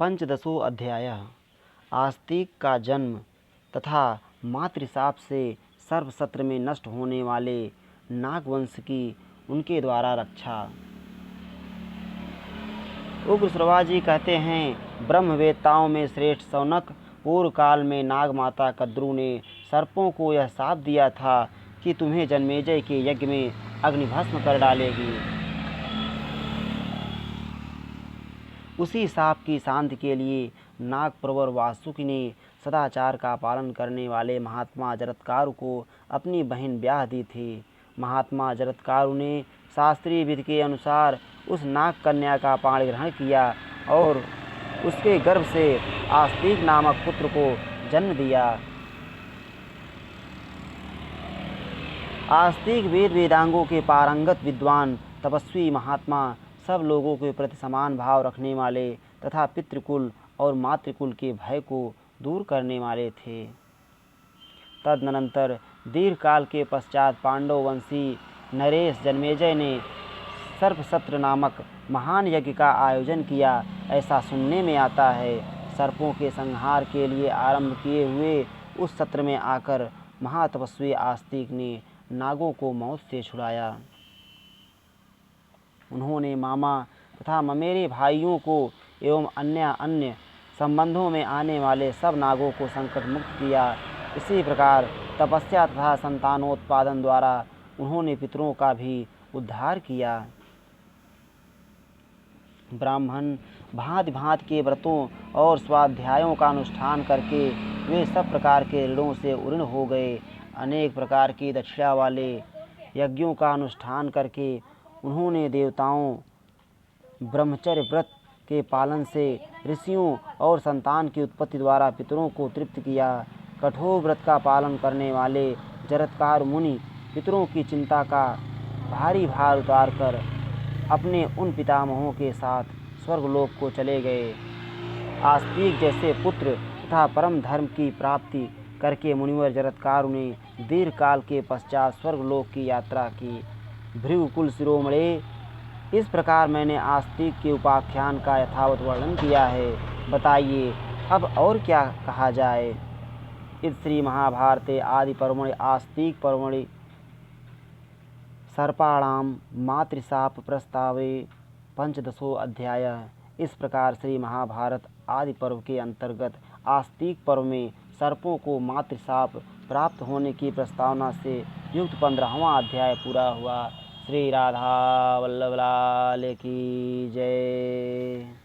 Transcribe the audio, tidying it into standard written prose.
पंचदशो अध्याय। आस्तिक का जन्म तथा मातृशाप से सर्वसत्र में नष्ट होने वाले नागवंश की उनके द्वारा रक्षा। उग्र श्रवाजी कहते हैं, ब्रह्मवेत्ताओं में श्रेष्ठ शौनक पूर्व काल में नाग माता कद्रू ने सर्पों को यह शाप दिया था कि तुम्हें जन्मेजय के यज्ञ में अग्निभस्म कर डालेगी। उसी शाप की शांति के लिए नागप्रवर वासुकी ने सदाचार का पालन करने वाले महात्मा जरत्कारु को अपनी बहन ब्याह दी थी। महात्मा जरत्कारु ने शास्त्रीय विधि के अनुसार उस नाग कन्या का पाणी ग्रहण किया और उसके गर्भ से आस्तिक नामक पुत्र को जन्म दिया। आस्तिक वेद वेदांगों के पारंगत विद्वान तपस्वी महात्मा सब लोगों के प्रति समान भाव रखने वाले तथा पितृकुल और मातृकुल के भय को दूर करने वाले थे। तदनंतर दीर्घकाल के पश्चात पांडव वंशी नरेश जन्मेजय ने सर्पसत्र नामक महान यज्ञ का आयोजन किया, ऐसा सुनने में आता है। सर्पों के संहार के लिए आरंभ किए हुए उस सत्र में आकर महातपस्वी आस्तिक ने नागों को मौत से छुड़ाया। उन्होंने मामा तथा ममेरे भाइयों को एवं अन्य संबंधों में आने वाले सब नागों को संकट मुक्त किया। इसी प्रकार तपस्या तथा संतानोत्पादन द्वारा उन्होंने पितरों का भी उद्धार किया। ब्राह्मण भांति भांति के व्रतों और स्वाध्यायों का अनुष्ठान करके वे सब प्रकार के ऋणों से उऋण हो गए। अनेक प्रकार की दक्षिणा वाले यज्ञों का अनुष्ठान करके उन्होंने देवताओं, ब्रह्मचर्य व्रत के पालन से ऋषियों और संतान की उत्पत्ति द्वारा पितरों को तृप्त किया। कठोर व्रत का पालन करने वाले जरत्कार मुनि पितरों की चिंता का भारी भार उतारकर अपने उन पितामहों के साथ स्वर्गलोक को चले गए। आस्तिक जैसे पुत्र तथा परम धर्म की प्राप्ति करके मुनिवर जरत्कार ने दीर्घकाल के पश्चात स्वर्गलोक की यात्रा की। भृगुकुल शिरोमणे, इस प्रकार मैंने आस्तिक के उपाख्यान का यथावत वर्णन किया है। बताइए अब और क्या कहा जाए। इस श्री महाभारते आदि पर्वणि आस्तिक पर्वणि सर्पाणाम मातृशाप प्रस्तावे पंचदशो अध्याय। इस प्रकार श्री महाभारत आदि पर्व के अंतर्गत आस्तिक पर्व में सर्पों को मातृशाप प्राप्त होने की प्रस्तावना से युक्त 15वां अध्याय पूरा हुआ। श्री राधा वल्लभ लाल की जय।